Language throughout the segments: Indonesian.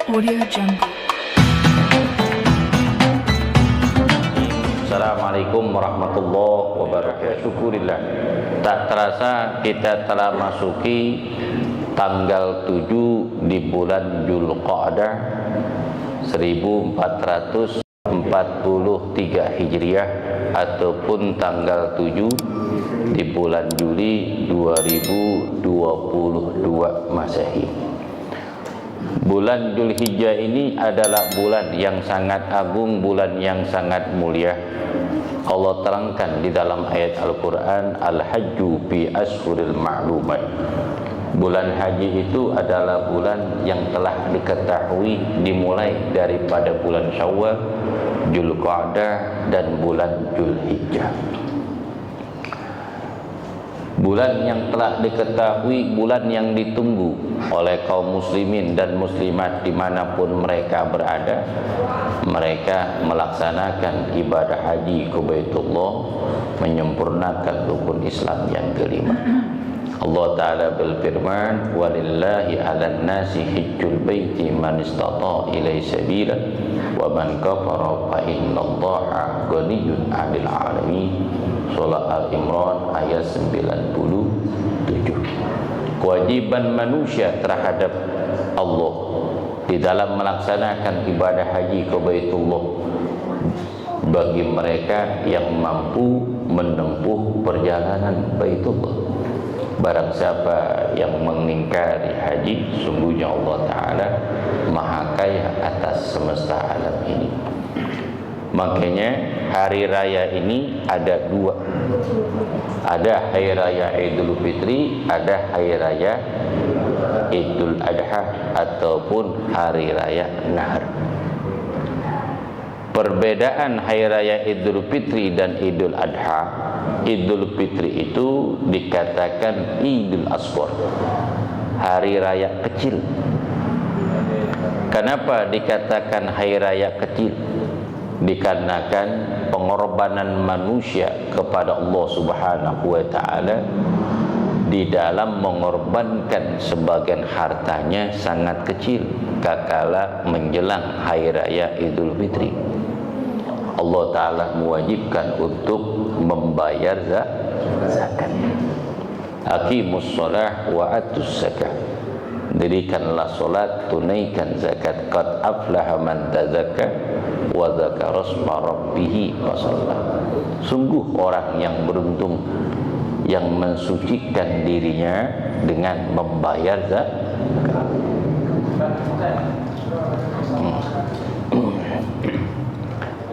Audio Jungle. Assalamualaikum warahmatullahi wabarakatuh. Syukurillah, tak terasa kita telah masuki tanggal 7 di bulan Dzulqa'dah 1443 Hijriah ataupun tanggal 7 di bulan Juli 2022 Masehi. Bulan Dzulhijjah ini adalah bulan yang sangat agung, bulan yang sangat mulia. Allah terangkan di dalam ayat Al-Quran, Al-Hajju fi ashhuril ma'lumat. Bulan haji itu adalah bulan yang telah diketahui dimulai daripada bulan Syawal, Dzulqa'dah dan bulan Dzulhijjah. Bulan yang telah diketahui, bulan yang ditunggu oleh kaum muslimin dan muslimat dimanapun mereka berada. Mereka melaksanakan ibadah haji ke Baitullah, menyempurnakan rukun Islam yang kelima. Allah Ta'ala berfirman, walillahi 'alan nasi hijjul baiti man istata' ilaihi sabila wa man kafara fa innallaha ghaniyyun 'anil 'alamin. Surah Al-Imran ayat 97. Kewajiban manusia terhadap Allah di dalam melaksanakan ibadah haji ke Baitullah bagi mereka yang mampu menempuh perjalanan Baitullah. Barang siapa yang mengingkari haji, sungguhnya Allah Ta'ala Maha Kaya atas semesta alam ini. Makanya hari raya ini ada dua. Ada hari raya Idul Fitri, ada hari raya Idul Adha ataupun hari raya Nahar. Perbedaan hari raya Idul Fitri dan Idul Adha, Idul Fitri itu dikatakan Idul Asghar, hari raya kecil. Kenapa dikatakan hari raya kecil? Dikarenakan pengorbanan manusia kepada Allah Subhanahu wa Ta'ala di dalam mengorbankan sebagian hartanya sangat kecil kakala menjelang hari raya Idul Fitri. Allah Ta'ala mewajibkan untuk membayar zakat. Aqimus shalah wa atus zakah. Dirikanlah solat, tunaikan zakat. Qad aflaha man tazakka wa dzakara isma rabbih wa shalla. Sungguh orang yang beruntung yang mensucikan dirinya dengan membayar zakat.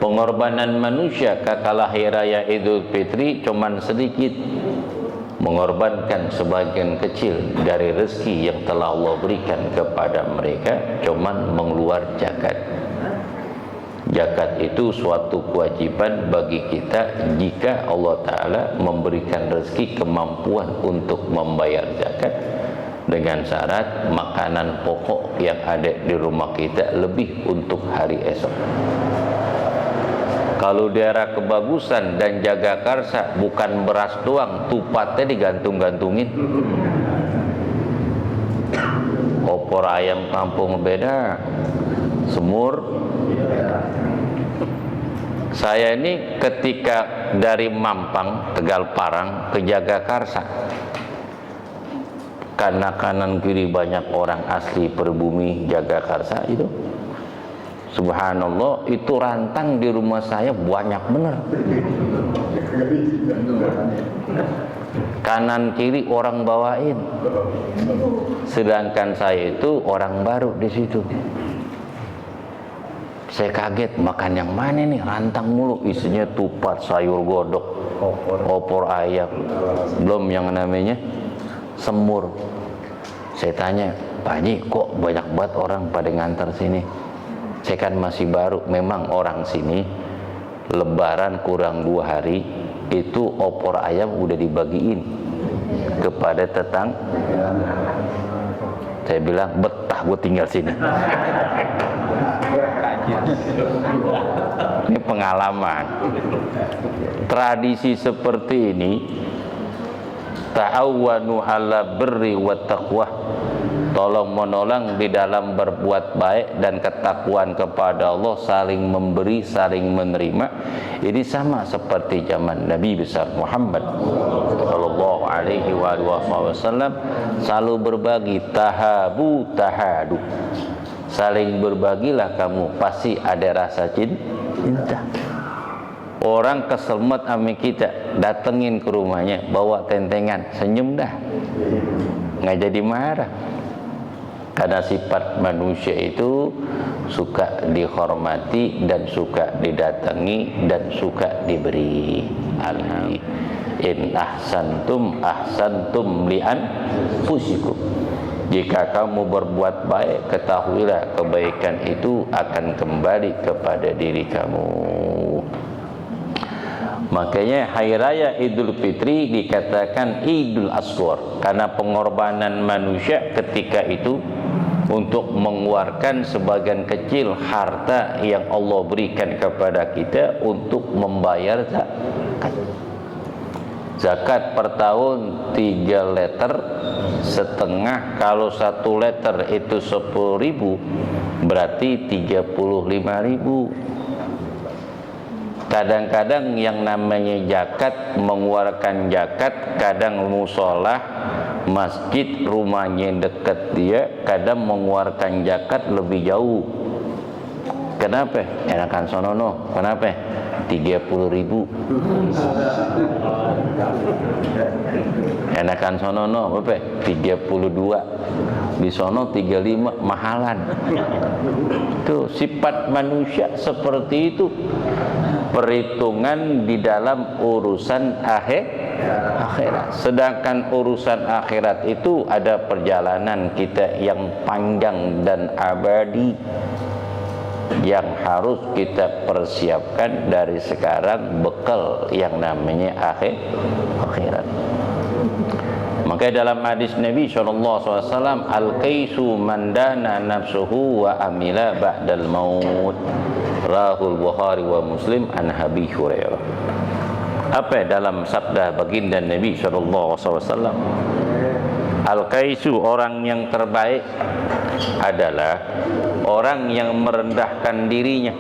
Pengorbanan manusia kakala hari raya Idul Fitri cuman sedikit, mengorbankan sebagian kecil dari rezeki yang telah Allah berikan kepada mereka, cuman mengeluar zakat. Zakat itu suatu kewajiban bagi kita jika Allah Ta'ala memberikan rezeki kemampuan untuk membayar zakat, dengan syarat makanan pokok yang ada di rumah kita lebih untuk hari esok. Kalau daerah kebagusan dan jaga karsa, bukan beras doang, tupatnya digantung-gantungin. Opor ayam kampung beda, semur. Saya ini ketika dari Mampang, Tegal Parang ke Jagakarsa, karena kanan kiri banyak orang asli pribumi Jagakarsa itu. Subhanallah, itu rantang di rumah saya banyak bener. Kanan kiri orang bawain. Sedangkan saya itu orang baru di situ. Saya kaget, makan yang mana nih, rantang mulu, isinya tupat, sayur godok, opor ayam, belum yang namanya semur. Saya tanya, Pak Haji, kok banyak banget orang pada ngantar sini? Saya kan masih baru. Memang orang sini lebaran kurang 2 hari itu opor ayam udah dibagiin kepada tetangga. Saya bilang, betah gue tinggal sini. Ini pengalaman. Tradisi seperti ini, ta'awwanu ala birri wa taqwa, tolong menolong di dalam berbuat baik dan ketakwaan kepada Allah, saling memberi, saling menerima. Ini sama seperti zaman Nabi besar Muhammad sallallahu alaihi wasallam, selalu berbagi, tahabu tahadu, saling berbagilah kamu, pasti ada rasa cinta. Orang keselmet sama kita, datengin ke rumahnya, bawa tentengan, senyum dah, nggak jadi marah. Karena sifat manusia itu suka dihormati dan suka didatangi dan suka diberi. In ahsantum ahsantum li anfusikum. Jika kamu berbuat baik, ketahuilah kebaikan itu akan kembali kepada diri kamu. Makanya hari raya Idul Fitri dikatakan Idul Asghar, karena pengorbanan manusia ketika itu untuk mengeluarkan sebagian kecil harta yang Allah berikan kepada kita untuk membayar zakat. Zakat per tahun 3,5 liter. Kalau 1 liter itu 10.000, berarti 35.000. Kadang-kadang yang namanya zakat, mengeluarkan zakat, kadang musola, masjid, rumahnya dekat dia, kadang mengeluarkan zakat lebih jauh. Kenapa? Enakan sonono. Kenapa? 30.000. Enakan sonono berapa? 32. Di sono 35, mahalan. Itu sifat manusia seperti itu. Perhitungan di dalam urusan akhirat. Sedangkan urusan akhirat itu ada perjalanan kita yang panjang dan abadi, yang harus kita persiapkan dari sekarang, bekal yang namanya akhirat. Maka dalam hadis Nabi SAW, al-kaisu mandana nafsuhu wa amila ba'dal maut. Rahul Bukhari wa Muslim an Abi Hurairah. Apa dalam sabda baginda Nabi SAW? Al-kaisu, orang yang terbaik adalah orang yang merendahkan dirinya,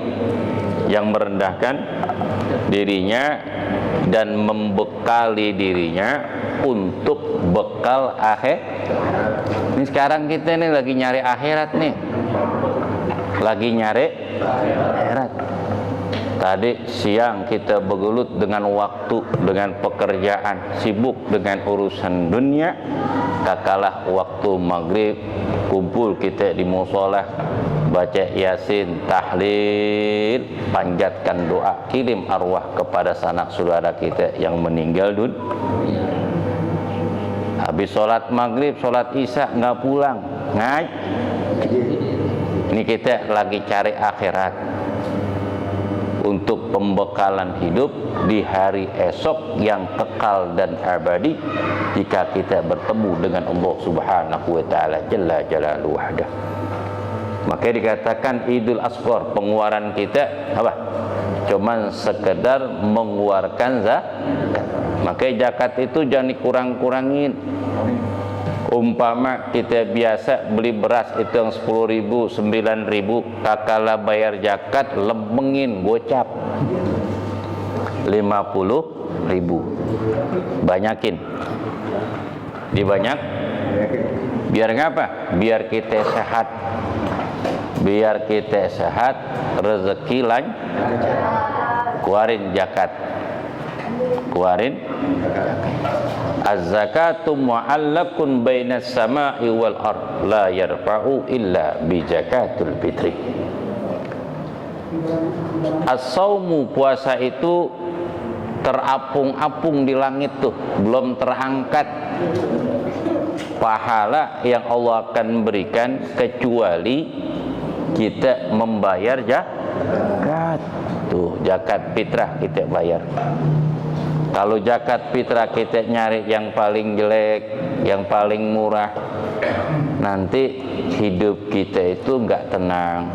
dan membekali dirinya untuk bekal akhir. Ini sekarang kita nih lagi nyari akhirat nih, lagi nyari akhirat. Tadi siang kita bergelut dengan waktu, dengan pekerjaan, sibuk dengan urusan dunia. Kakalah waktu maghrib, kumpul kita di musola, baca yasin, tahlil, panjatkan doa, kirim arwah kepada sanak saudara kita yang meninggal dunia. Habis sholat maghrib, sholat isya nggak pulang, ini kita lagi cari akhirat untuk pembekalan hidup di hari esok yang kekal dan abadi jika kita bertemu dengan Allah Subhanahu wa taala jalla jalaluhu wahdah. Maka dikatakan Idul Asghar, pengeluaran kita apa? Cuman sekedar mengeluarkan zakat. Maka zakat itu jangan dikurang-kurangin. Umpama kita biasa beli beras itu yang 10.000, 9.000, kakala bayar zakat, lembengin, gocap 50.000. Banyakin. Dibanyak. Biar ngapa? Biar kita sehat. Biar kita sehat, rezeki lancar. Keluarin zakat. Keluarin az-zakatu mu'allakun bainas sama'i wal ard la yarfa'u illa bi zakatul fitri. As-saumu, puasa itu terapung-apung di langit tuh, belum terangkat pahala yang Allah akan berikan kecuali kita membayar zakat. Tuh, zakat fitrah kita bayar. Kalau zakat fitrah kita nyari yang paling jelek, yang paling murah, nanti hidup kita itu enggak tenang.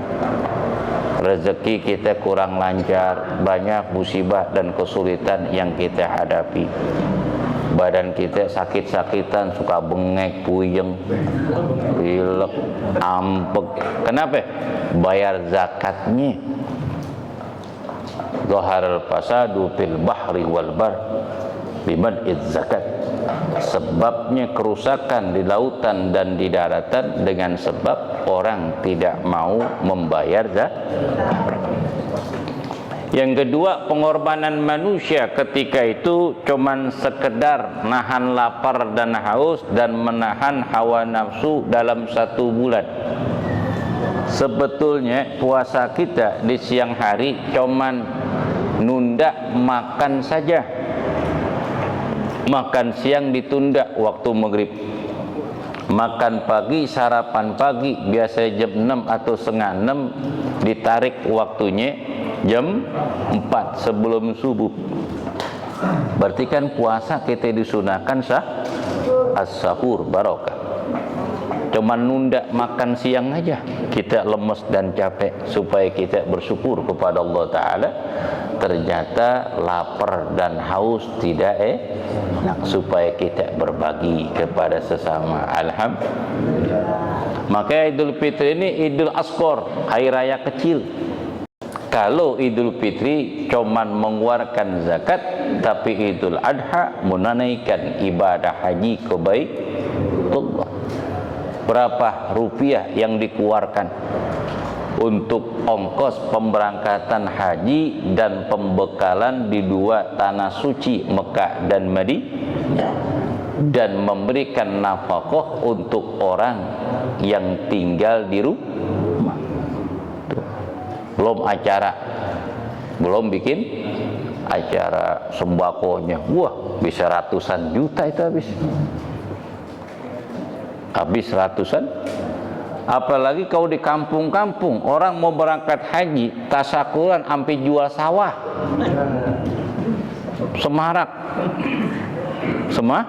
Rezeki kita kurang lancar, banyak musibah dan kesulitan yang kita hadapi. badan kita sakit-sakitan, suka bengek, puyeng, pilek, ampek. Kenapa? Bayar zakatnya. Dhaharal fasadu fil bahri wal bar bimad'iz zakat. Sebabnya kerusakan di lautan dan di daratan dengan sebab orang tidak mau membayar zakat. Yang kedua, pengorbanan manusia ketika itu cuman sekedar nahan lapar dan haus dan menahan hawa nafsu dalam 1 bulan. Sebetulnya puasa kita di siang hari cuman nunda makan saja. Makan siang ditunda waktu maghrib. Makan pagi, sarapan pagi biasa jam 6 atau setengah 6, ditarik waktunya jam 4 sebelum subuh. Berarti kan puasa kita disunahkan as-sahur barokah. Cuman nunda makan siang aja, kita lemes dan capek, supaya kita bersyukur kepada Allah Ta'ala. Ternyata lapar dan haus tidak enak, supaya kita berbagi kepada sesama. Alhamdulillah. Maka Idul Fitri ini Idul Asghar, hari raya kecil. Kalau Idul Fitri cuman mengeluarkan zakat, tapi Idul Adha menunaikan ibadah haji ke Baitullah. Berapa rupiah yang dikeluarkan untuk ongkos pemberangkatan haji dan pembekalan di 2 tanah suci Mekah dan Madinah, dan memberikan nafkah untuk orang yang tinggal di rumah. Belum acara, belum bikin acara sembakonya. Wah, bisa ratusan juta itu habis ratusan. Apalagi kalau di kampung-kampung orang mau berangkat haji, tasakuran sampai jual sawah, semarak, semarak.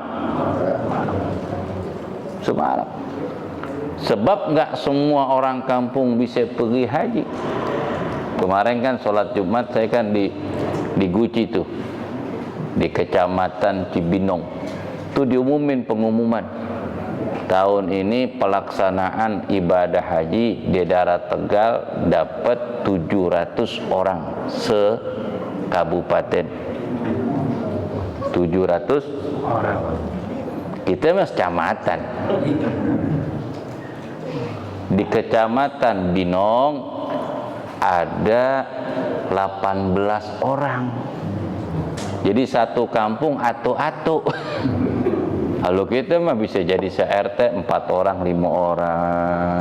Sebab nggak semua orang kampung bisa pergi haji. Kemarin kan sholat Jumat saya kan di Guci tuh, di Kecamatan Cibinong. Tuh diumumin pengumuman. Tahun ini pelaksanaan ibadah haji di daerah Tegal dapat 700 orang se-kabupaten. 700 orang. Kita mas kecamatan. Di Kecamatan Binong ada 18 orang. Jadi satu kampung atu-atu. Kalau kita mah bisa jadi se-RT 4 orang, 5 orang.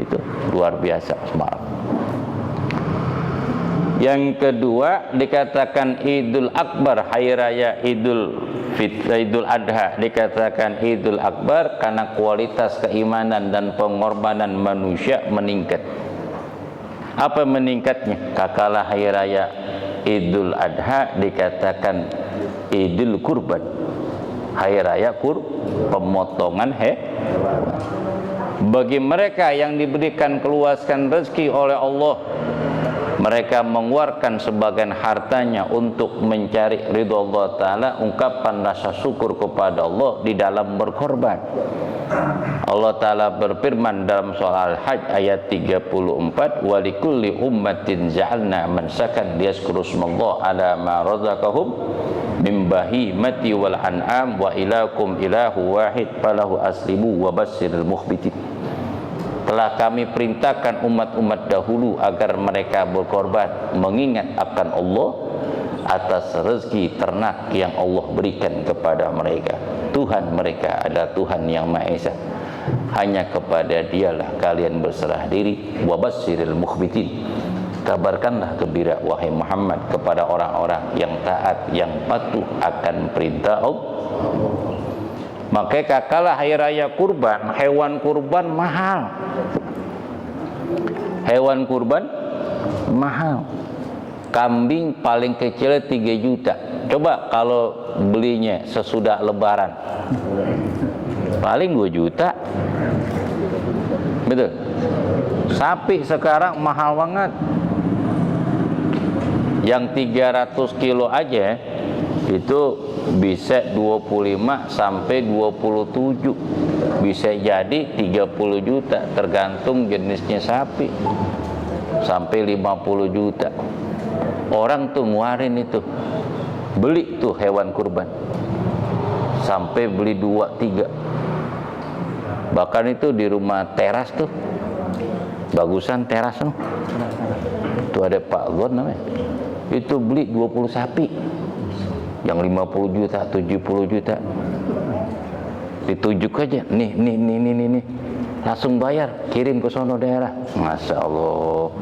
Itu luar biasa Semarang. Yang kedua dikatakan Idul Akbar, hari raya Idul Adha dikatakan Idul Akbar karena kualitas keimanan dan pengorbanan manusia meningkat. Apa meningkatnya? Kakalah hari raya Idul Adha dikatakan Idul Kurban, hari raya pemotongan hewan. Bagi mereka yang diberikan keluasan rezeki oleh Allah, mereka mengeluarkan sebagian hartanya untuk mencari ridha Allah Ta'ala, ungkapan rasa syukur kepada Allah di dalam berkorban. Allah Ta'ala berfirman dalam surah Al-Hajj ayat 34, wa likulli ummatin ja'alna mansakan liyazkuru smallaha ala ma razaqahum min bahimati wal an'am wa ilakum ilahu wahid falahu aslimu wa basyiril mukhbitin. Telah kami perintahkan umat-umat dahulu agar mereka berkorban mengingat akan Allah atas rezeki ternak yang Allah berikan kepada mereka. Tuhan mereka adalah Tuhan yang Maha Esa. Hanya kepada Dialah kalian berserah diri. Wa basyiril mukhbitin. Kabarkanlah gembira wahai Muhammad kepada orang-orang yang taat, yang patuh akan perintah Allah. Maka kakalah hari raya kurban, hewan kurban mahal. Hewan kurban mahal. Kambing paling kecil 3 juta. Coba kalau belinya sesudah lebaran, paling 2 juta. Betul. Sapi sekarang mahal banget. Yang 300 kilo aja itu bisa 25 sampai 27, bisa jadi 30 juta tergantung jenisnya sapi, sampai 50 juta. Orang tuh nguarin itu, beli tuh hewan kurban sampai beli 2-3. Bahkan itu di rumah teras tuh, bagusan teras tuh, tuh ada Pak Gon namanya, itu beli 20 sapi yang 50 juta, 70 juta. Ditunjuk aja, nih, langsung bayar, kirim ke sono daerah. Masya Allah.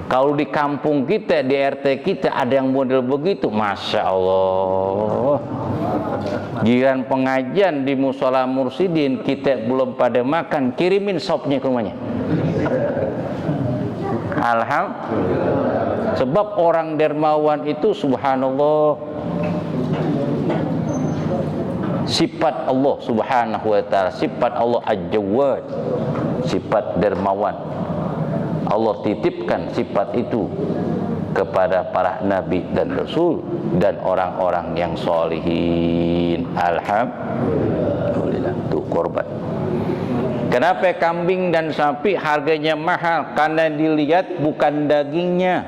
Kalau di kampung kita, di RT kita ada yang model begitu, Masya Allah. Giliran pengajian di Musola Mursidin, kita belum pada makan, kirimin sopnya ke rumahnya. Alhamdulillah. Sebab orang dermawan itu subhanallah, sifat Allah subhanahu wa ta'ala, sifat Allah Al-Jawad, sifat dermawan. Allah titipkan sifat itu kepada para nabi dan rasul dan orang-orang yang solihin. Alhamdulillah. Itu korban. Kenapa kambing dan sapi harganya mahal? Karena dilihat bukan dagingnya,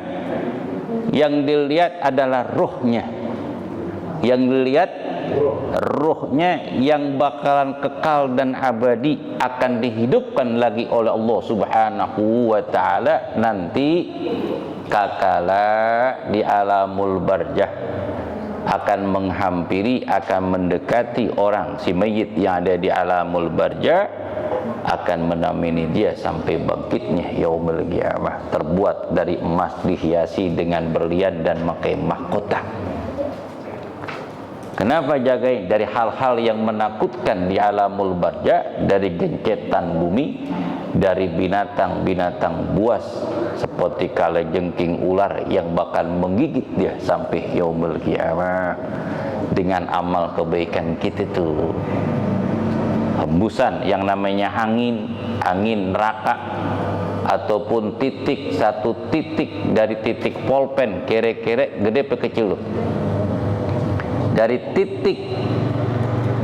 yang dilihat adalah ruhnya. Yang dilihat ruhnya yang bakalan kekal dan abadi, akan dihidupkan lagi oleh Allah subhanahu wa ta'ala nanti kakala di alamul barzah, akan menghampiri, akan mendekati orang si mayit yang ada di alamul barzah, akan menemani dia sampai bangkitnya yaumul qiyamah, terbuat dari emas, dihiasi dengan berlian dan memakai mahkota. Kenapa jagain? Dari hal-hal yang menakutkan di alamul barzah, dari gencetan bumi, dari binatang-binatang buas seperti kalajengking, ular yang bakal menggigit dia sampai yaumul qiyamah. Dengan amal kebaikan kita tuh, hembusan yang namanya angin neraka, ataupun satu titik dari titik polpen, kere-kere gede pe kecil loh.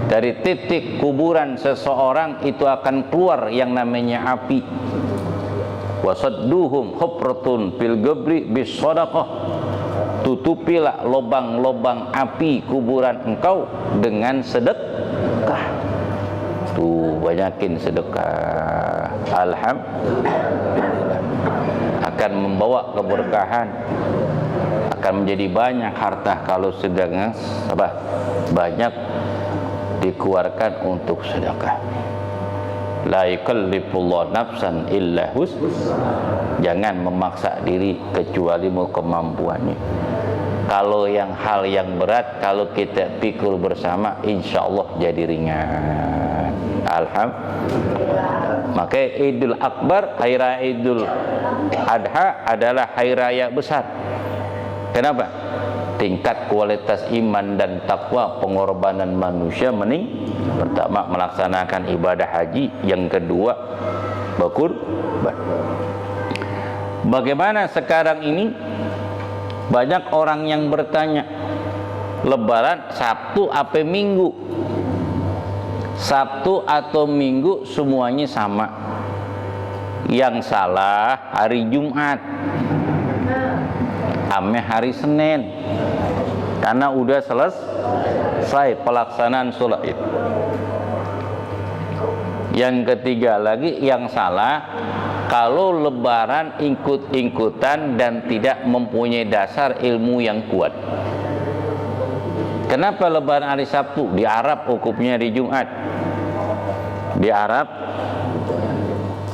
Dari titik kuburan seseorang itu akan keluar yang namanya api. Wasadduhum khufratun fil gabri bis shadaqah. Tutupilah lubang-lubang api kuburan engkau dengan sedekah. Tuh, banyakin sedekah. Alhamdulillah. Akan membawa keberkahan, akan menjadi banyak harta kalau sedang banyak dikeluarkan untuk sedekah. La yukallifullahu nafsan illa jangan memaksa diri kecuali mau kemampuannya. Kalau hal yang berat, kalau kita pikul bersama, insya Allah jadi ringan. Alhamdulillah. Maka Idul Akbar, hari raya Idul Adha adalah hari raya besar. Kenapa? Tingkat kualitas iman dan takwa, pengorbanan manusia pertama melaksanakan ibadah haji, yang kedua berkurban. Bagaimana sekarang ini? Banyak orang yang bertanya, Lebaran Sabtu apa Minggu? Sabtu atau Minggu semuanya sama. Yang salah hari Jumat, ame hari Senin, karena udah selesai pelaksanaan sholat Id. Yang ketiga lagi yang salah, kalau Lebaran ikut-ikutan dan tidak mempunyai dasar ilmu yang kuat. Kenapa Lebaran hari Sabtu? Di Arab hukumnya di Jumat. Di Arab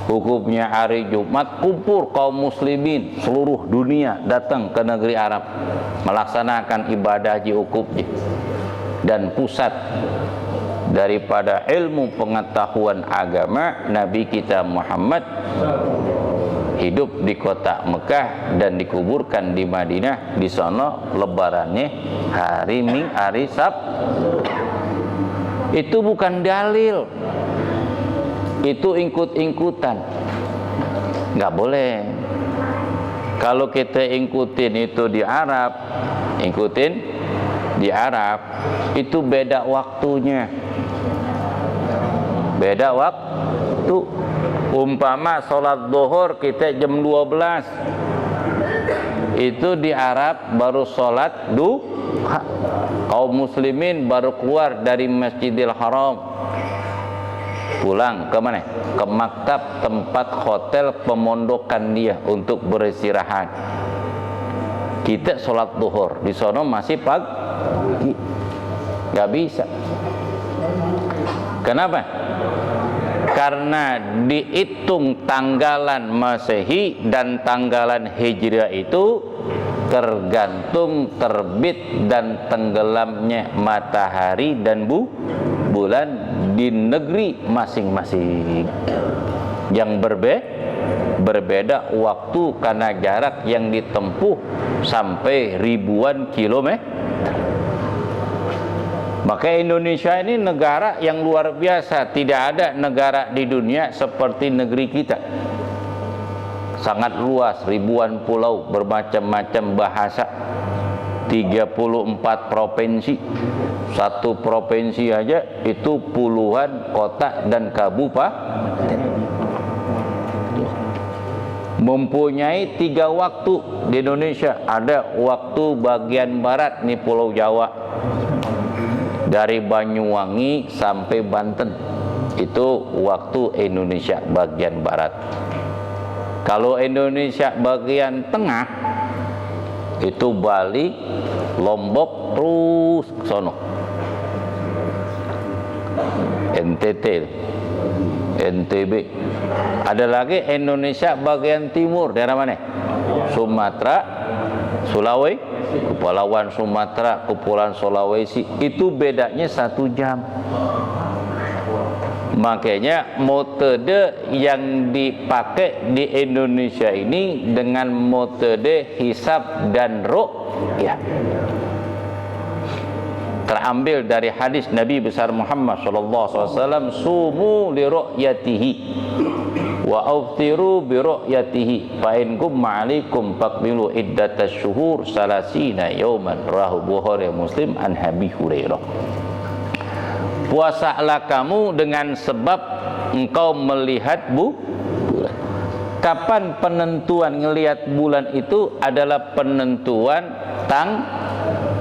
hukumnya hari Jumat, kumpul kaum muslimin seluruh dunia datang ke negeri Arab melaksanakan ibadah haji hukumnya. Dan pusat daripada ilmu pengetahuan agama, Nabi kita Muhammad hidup di kota Mekah dan dikuburkan di Madinah. Di sana lebarannya hari Sabtu. Itu bukan dalil, itu ikut-ikutan, nggak boleh. Kalau kita ikutin itu di Arab, ikutin di Arab itu beda waktunya. Beda waktu. Umpama sholat zuhur kita jam 12, itu di Arab baru sholat duha. Kaum muslimin baru keluar dari Masjidil Haram, pulang ke mana? Ke maktab, tempat hotel pemondokan dia untuk beristirahat. Kita sholat zuhur di sono masih pagi, nggak bisa. Kenapa? Karena dihitung tanggalan Masehi dan tanggalan Hijriah itu tergantung terbit dan tenggelamnya matahari dan bulan di negeri masing-masing yang berbeda waktu karena jarak yang ditempuh sampai ribuan kilometer. Maka Indonesia ini negara yang luar biasa. Tidak ada negara di dunia seperti negeri kita. Sangat luas, ribuan pulau, bermacam-macam bahasa, 34 provinsi. Satu provinsi aja itu puluhan kota dan kabupaten. Mempunyai 3 waktu di Indonesia. Ada waktu bagian barat, nih Pulau Jawa, dari Banyuwangi sampai Banten, itu waktu Indonesia bagian barat. Kalau Indonesia bagian tengah itu Bali, Lombok, terus ke sono NTT, NTB. Ada lagi Indonesia bagian timur, daerah mana? Sumatera, Sulawesi, Kepulauan Sumatera, Kepulauan Sulawesi. Itu bedanya 1 jam. Makanya metode yang dipakai di Indonesia ini dengan metode hisab dan ru'yah, terambil dari hadis Nabi besar Muhammad SAW, sumu li ru'yatihi wa auftiru bi ru'yatihi fa in gumma alaikum faqbilu iddatash syuhur salasina yauman, rawahu Bukhari Muslim an Abi Hurairah. Puasalah kamu dengan sebab engkau melihat bulan. Kapan penentuan ngelihat bulan itu? Adalah penentuan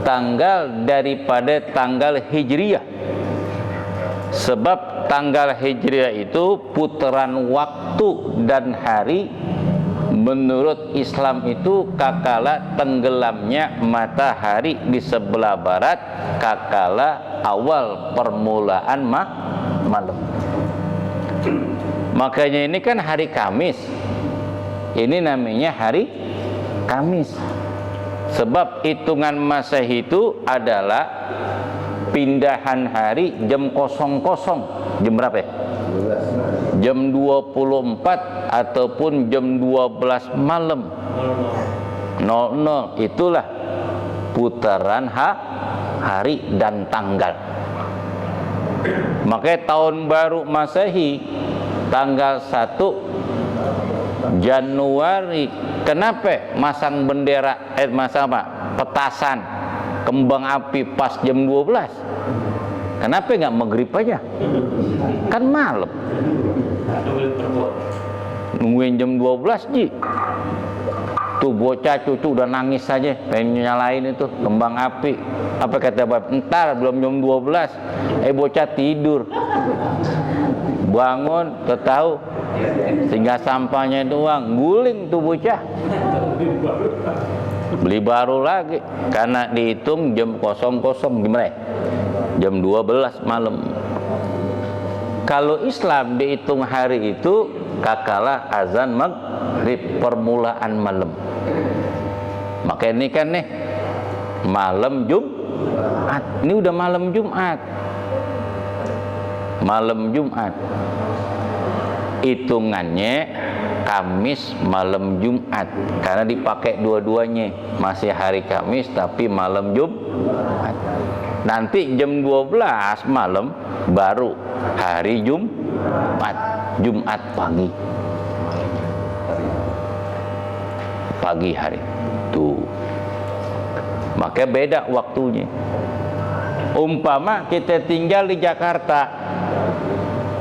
tanggal daripada tanggal Hijriah. Sebab tanggal Hijriah itu putaran waktu dan hari menurut Islam itu kakala tenggelamnya matahari di sebelah barat, kakala awal permulaan malam. Makanya ini kan hari Kamis, ini namanya hari Kamis. Sebab hitungan Masehi itu adalah pindahan hari jam 00. Jam berapa ya? Jam 24 ataupun jam 12 malam 00. Itulah putaran hari dan tanggal. Makanya tahun baru Masehi tanggal 1 Januari. Kenapa masang bendera, masang apa? Petasan kembang api pas jam 12? Kenapa nggak maghrib aja? Kan malam. Nungguin jam 12 ji. Tuh bocah cucu udah nangis saja, pengen nyalain itu kembang api. Apa kata bapak? Entar belum jam 12. Bocah tidur. Bangun, tahu tinggal sampahnya doang, guling tuh bocah. Beli baru lagi karena dihitung jam 00 gimana? Jam 12 malam. Kalau Islam dihitung hari itu kakala azan maghrib, permulaan malam. Maka ini kan nih malam Jumat. Ini udah malam Jumat. Malam Jumat. Hitungannya Kamis malam Jumat karena dipakai dua-duanya. Masih hari Kamis tapi malam Jumat. Nanti jam 12 malam baru hari Jumat. Jumat pagi hari tuh. Maka beda waktunya. Umpama kita tinggal di Jakarta,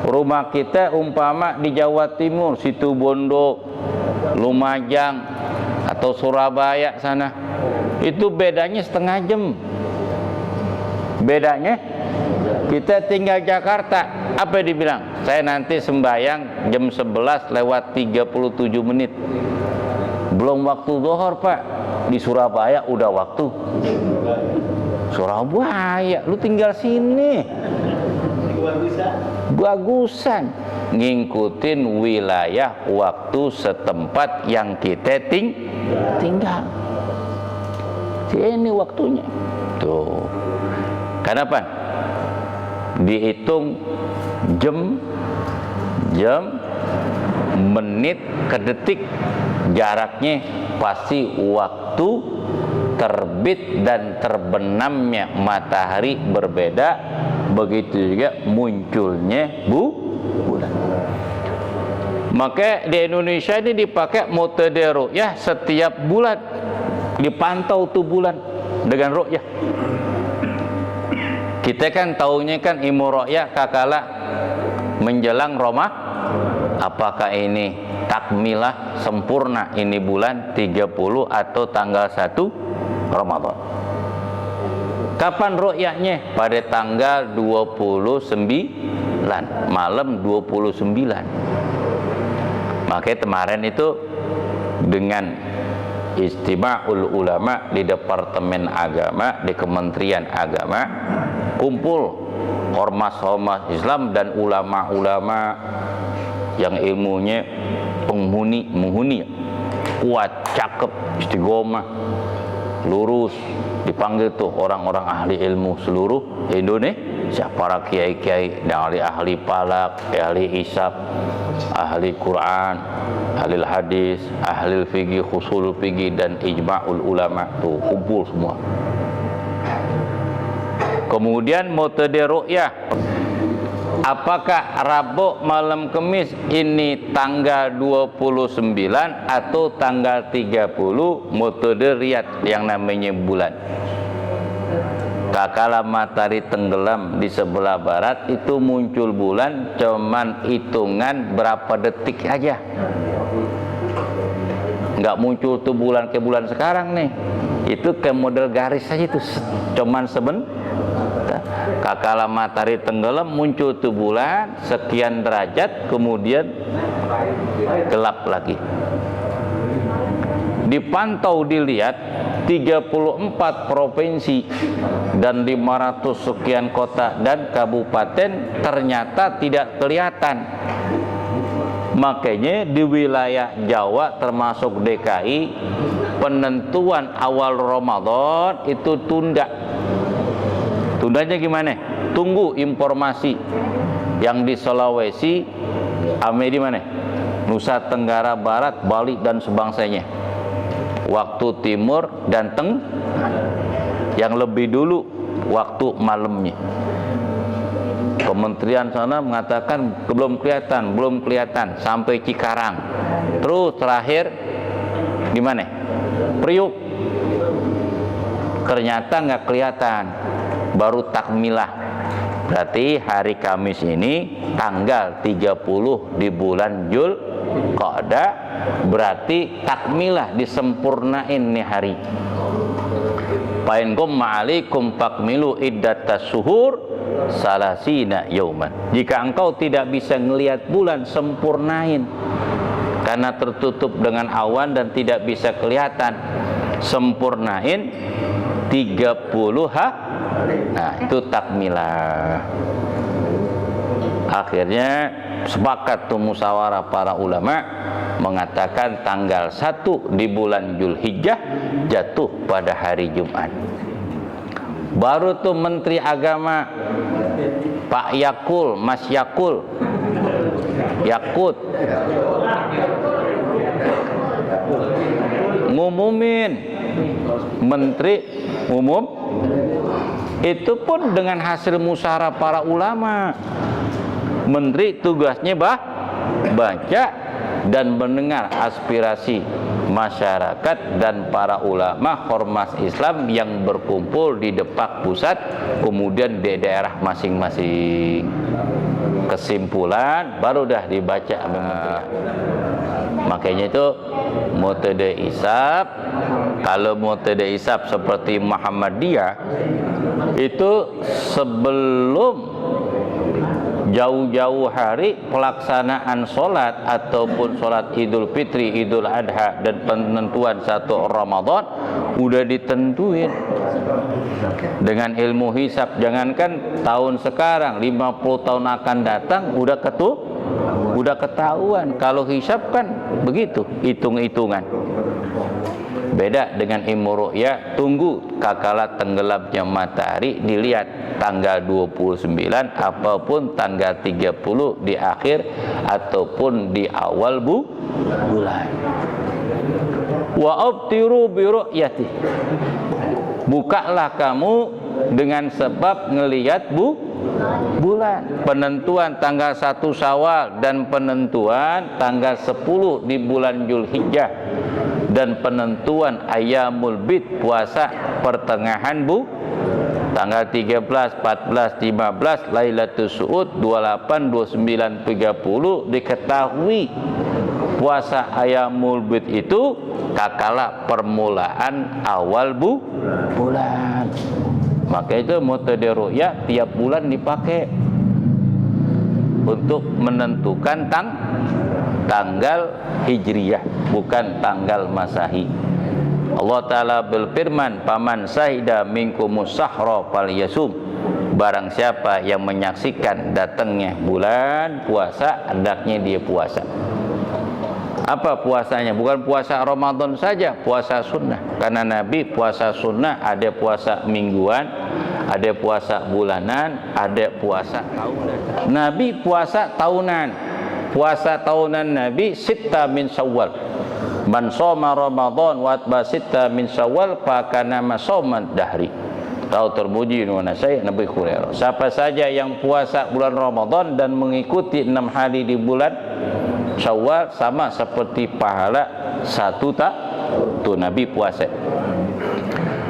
rumah kita umpama di Jawa Timur, Situbondo, Lumajang atau Surabaya sana, itu bedanya setengah jam. Bedanya kita tinggal Jakarta, apa dibilang? Saya nanti sembahyang jam 11 lewat 37 menit. Belum waktu zuhur, Pak. Di Surabaya udah waktu. Surabaya, lu tinggal sini. Bagusan ngikutin wilayah waktu setempat yang kita tinggal. Ini waktunya. Tuh. Kenapa? Dihitung jam, menit ke detik, jaraknya pasti waktu terbit dan terbenamnya matahari berbeda, begitu juga munculnya bulan. Maka di Indonesia ini dipakai metode ru'yah setiap bulan, dipantau tuh bulan dengan ru'yah. Kita kan taunya kan ilmu ru'yah kakala menjelang Ramadan. Apakah ini takmilah sempurna ini bulan 30 atau tanggal 1 Ramadan? Kapan ru'yahnya? Pada tanggal 29, malam 29. Makanya kemarin itu dengan Istima'ul Ulama di Departemen Agama, di Kementerian Agama, kumpul ormas-ormas Islam dan ulama-ulama yang ilmunya menghuni, kuat, cakep, istiqomah, lurus, dipanggil tuh orang-orang ahli ilmu seluruh Indonesia, para kiai-kiai dan ahli palak, ahli hisab, ahli Quran, ahli hadis, ahli fikih, ushul fikih dan ijma'ul ulama, tuh kumpul semua. Kemudian metode ru'yah, apakah Rabu malam Kamis ini tanggal 29 atau tanggal 30, metode riyad yang namanya bulan. Kakala matahari tenggelam di sebelah barat, itu muncul bulan cuman hitungan berapa detik aja. Nggak muncul tuh bulan ke bulan sekarang nih, itu ke model garis saja tuh, cuman sebentar. Kakala matahari tenggelam, muncul tuh bulan sekian derajat, kemudian gelap lagi. Dipantau, dilihat 34 provinsi dan 500 sekian kota dan kabupaten ternyata tidak kelihatan. Makanya di wilayah Jawa termasuk DKI, penentuan awal Ramadan itu tunda. Tundanya gimana? Tunggu informasi yang di Sulawesi, di mana? Nusa Tenggara Barat, Bali dan sebangsanya. Waktu timur dan tengah. Yang lebih dulu waktu malamnya. Kementerian sana mengatakan belum kelihatan sampai Cikarang. Terus terakhir gimana? Priuk. Ternyata nggak kelihatan. Baru takmilah. Berarti hari Kamis ini tanggal 30 di bulan Dzulqa'dah, berarti takmilah, disempurnain nih hari. Pain gumma alaikum fakmilu iddatas suhur salasina yauman. Jika engkau tidak bisa ngelihat bulan, sempurnain. Karena tertutup dengan awan dan tidak bisa kelihatan, sempurnain 30 hari. Nah, itu takmilah. Akhirnya sepakat tuh musyawarah para ulama mengatakan tanggal 1 di bulan Dzulhijjah jatuh pada hari Jumat. Baru tuh Menteri Agama Pak Yakul, Mas Yakul, Yakut ngumumin, Menteri umum itu pun dengan hasil musyawarah para ulama. Menteri tugasnya baca dan mendengar aspirasi masyarakat dan para ulama ormas Islam yang berkumpul di Depak Pusat, kemudian di daerah masing-masing. Kesimpulan baru dah dibaca. Makanya itu metode isab, kalau metode isab seperti Muhammadiyah itu sebelum jauh-jauh hari pelaksanaan sholat ataupun sholat Idul Fitri, Idul Adha dan penentuan 1 Ramadan udah ditentuin dengan ilmu hisab. Jangankan tahun sekarang, 50 tahun akan datang udah ketahuan. Kalau hisab kan begitu, hitung-hitungan. Beda dengan ilmu ru'ya, tunggu kakala tenggelamnya matahari, dilihat tanggal 29 apapun tanggal 30 di akhir ataupun di awal bulan. Wa abtiru bi ru'yati. Bukalah kamu dengan sebab ngelihat bulan. Penentuan tanggal 1 Syawal dan penentuan tanggal 10 di bulan Zulhijjah dan penentuan Ayyamul Bid, puasa pertengahan tanggal 13, 14, 15 Lailatul Su'ud 28, 29, 30 diketahui puasa Ayyamul Bid itu kakala permulaan awal bulan. Maka itu metode ru'ya tiap bulan dipakai untuk menentukan tanggal hijriyah, bukan tanggal masahi. Allah Ta'ala berfirman, "Paman sahida minkumus sahra falyasum." Barang siapa yang menyaksikan datangnya bulan puasa, hendaknya dia puasa. Apa puasanya? Bukan puasa Ramadan saja, puasa sunnah. Karena Nabi puasa sunnah, ada puasa mingguan, ada puasa bulanan, ada puasa tahunan. Nabi puasa tahunan. Puasa tahunan Nabi sitta min Syawal. Man shoma Ramadan wa atba sitta min Syawal fa kana masoman dahri. Tahu termuji nuana saya Nabi Hurairah. Siapa saja yang puasa bulan Ramadan dan mengikuti 6 hari di bulan Syawal sama seperti pahala 1 tahun Nabi puasa.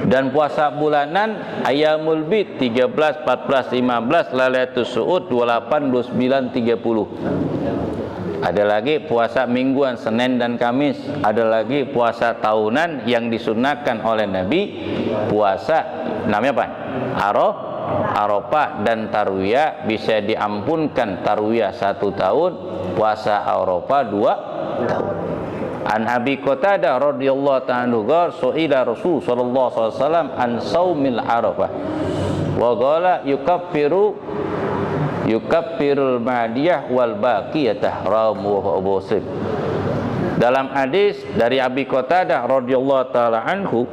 Dan puasa bulanan Ayyamul Bid 13, 14, 15 Lailatul Su'ud 28, 29, 30. Ada lagi puasa mingguan Senin dan Kamis. Ada lagi puasa tahunan yang disunahkan oleh Nabi, puasa namanya apa? Arafah dan Tarwiyah, bisa diampunkan Tarwiyah 1 tahun, puasa Arafah 2 tahun. An Abi Qatadah radhiyallahu ta'ala anhu su'ila Rasul sallallahu alaihi wasallam an saumil Arafah wa qala yukaffirul madiyah wal baqiyatah rawahu Muslim. Dalam hadis dari Abi Qatadah radhiyallahu ta'ala anhu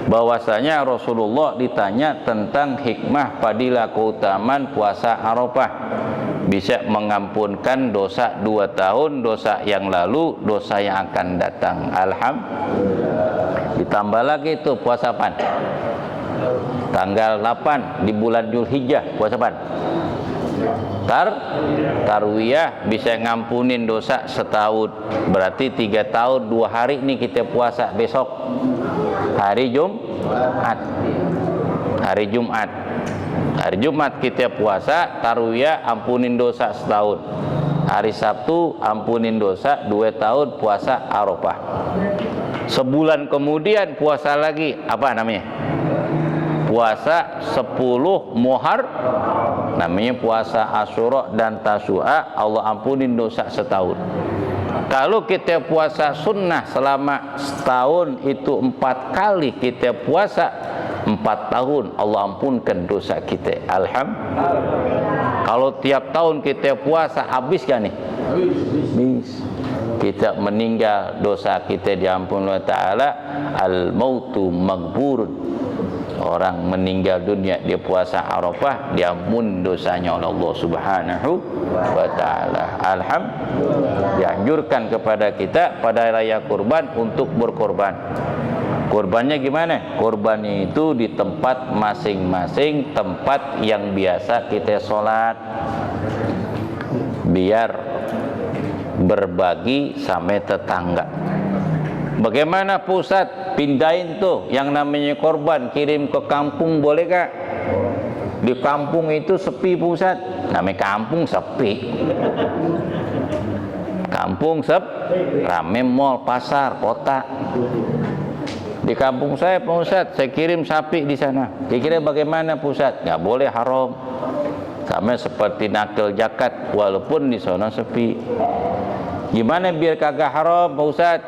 bahwasanya Rasulullah ditanya tentang hikmah fadilah keutamaan puasa Arafah, bisa mengampunkan dosa 2 tahun, dosa yang lalu, dosa yang akan datang. Alhamdulillah. Ditambah lagi itu puasa apa? Tanggal 8 di bulan Zulhijjah, puasa apa? Tarwiyah, bisa ngampunin dosa setahun. Berarti 3 tahun 2 hari ini kita puasa. Besok hari Jumat. Hari Jumat kita puasa, Tarwiyah ampunin dosa setahun. Hari Sabtu ampunin dosa 2 tahun, puasa Arafah. Sebulan kemudian puasa lagi, apa namanya? Puasa 10 Muharram, namanya puasa Asyura dan Tasu'a, Allah ampunin dosa setahun. Kalau kita puasa sunnah selama setahun itu 4 kali kita puasa, 4 tahun Allah ampunkan dosa kita. Alhamdulillah. Kalau tiap tahun kita puasa, habis kan nih? Habis. Kita meninggal, dosa kita diampuni Allah Ta'ala. Al-mautu maghfurun. Orang meninggal dunia dia puasa Arafah, diampun dosanya oleh Allah Subhanahu wa Ta'ala. Alhamdulillah. Dianjurkan kepada kita pada raya kurban untuk berkorban. Kurbannya gimana? Kurbannya itu di tempat masing-masing, tempat yang biasa kita sholat, biar berbagi sama tetangga. Bagaimana pusat pindahin tuh yang namanya korban, kirim ke kampung boleh gak? Di kampung itu sepi pusat, namanya kampung sepi. Kampung rame mall, pasar, kota. Di kampung saya Pak Ustadz, saya kirim sapi di sana. Kira-kira bagaimana pusat? Nggak boleh, haram. Sama seperti nakil zakat, walaupun di sana sepi. Gimana biar kagak haram Pak Ustadz?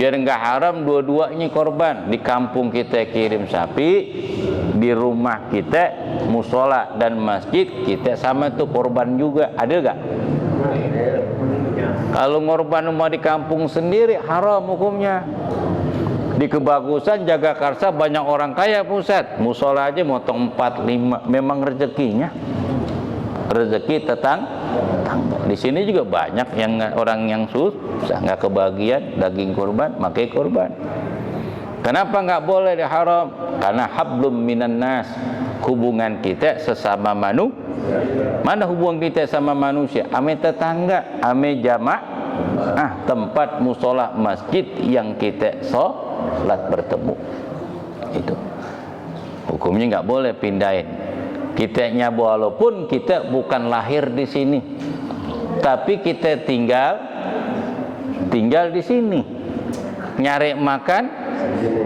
Biar nggak haram dua-duanya korban. Di kampung kita kirim sapi, di rumah kita musola dan masjid kita sama tuh korban juga. Ada gak? Kalau ngorban rumah di kampung sendiri haram hukumnya. Di Kebagusan Jagakarsa banyak orang kaya pusat, musola aja motong 4-5, memang rezekinya, rezeki tetangga. Di sini juga banyak yang orang yang susah nggak kebagian daging kurban, makai kurban. Kenapa nggak boleh haram? Karena hablum minan nas, hubungan kita sesama manusia. Mana hubungan kita sama manusia? Ame tetangga, ame jamaah, tempat musola masjid yang kita sholat bertemu. Itu hukumnya nggak boleh pindahin. Kitanya walaupun kita bukan lahir di sini, tapi kita tinggal di sini, nyari makan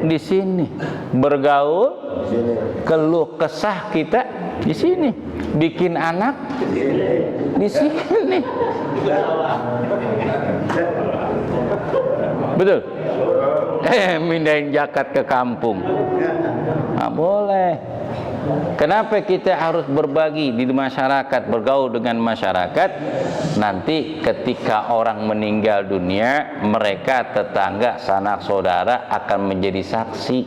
di sini, bergaul, keluh kesah kita di sini, bikin anak di sini. Betul? Mindahin zakat ke kampung nggak boleh. Kenapa kita harus berbagi di masyarakat, bergaul dengan masyarakat? Nanti ketika orang meninggal dunia, mereka tetangga, sanak saudara akan menjadi saksi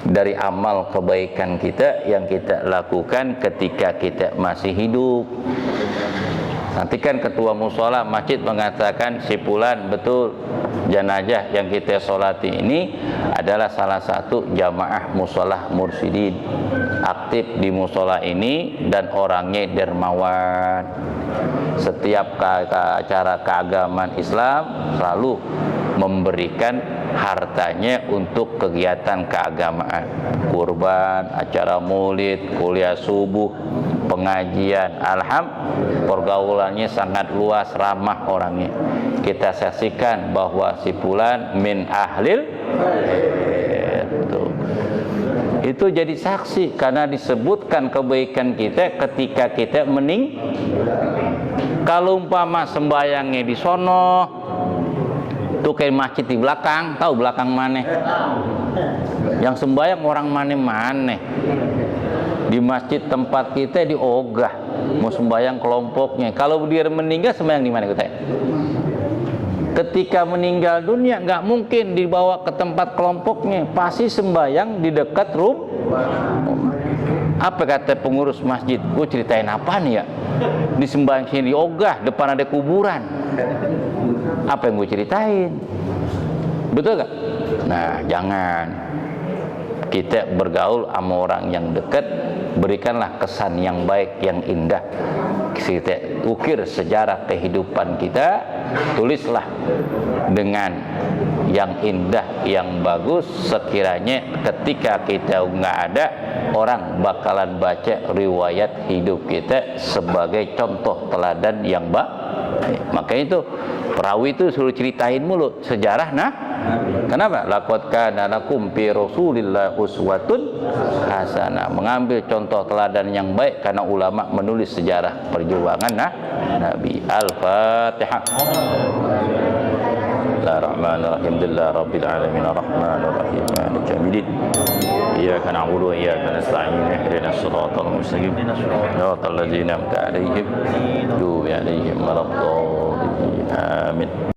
dari amal kebaikan kita yang kita lakukan ketika kita masih hidup. Nanti kan ketua musola masjid mengatakan, si fulan betul jenazah yang kita sholati ini adalah salah satu jamaah musola mursyidin, aktif di musola ini dan orangnya dermawan. Setiap acara keagamaan Islam selalu memberikan hartanya untuk kegiatan keagamaan, kurban, acara maulid, kuliah subuh, pengajian. Alhamdulillah, pergaulannya sangat luas, ramah orangnya. Kita saksikan bahwa si fulan min ahlil itu jadi saksi karena disebutkan kebaikan kita ketika kita Kalau umpama sembayangnya di sono tuh kayak masjid di belakang, tahu belakang mana? Yang sembayang orang mana? Di masjid tempat kita di ogah, mau sembayang kelompoknya. Kalau dia meninggal sembayang di mana kita? Ketika meninggal dunia nggak mungkin dibawa ke tempat kelompoknya, pasti sembayang di dekat rumah. Apa kata pengurus masjid? Gue ceritain apa nih ya? Di sembahyang sini di ogah, depan ada kuburan. Apa yang gue ceritain? Betul gak? Nah, jangan. Kita bergaul sama orang yang dekat, berikanlah kesan yang baik, yang indah. Kita ukir sejarah kehidupan kita, tulislah dengan yang indah, yang bagus. Sekiranya ketika kita nggak ada, orang bakalan baca riwayat hidup kita sebagai contoh teladan yang baik. Makanya itu perawi itu suruh ceritain mulu sejarah. Nah, kenapa? Laqad kana lakum fi Rasulillah uswatun hasanah. Mengambil contoh teladan yang baik karena ulama menulis sejarah perjuangan Nabi. Al-Fatihah. Bismillahirrahmanirrahim. Alhamdulillahirabbil alamin arrahmanir rahim maliki yaumiddin. Iyyaka na'budu wa iyyaka nasta'in. Ihdinas siratal mustaqim. Siratal ladzina an'amta 'alaihim ghairil maghdubi 'alaihim waladdallin. Amin.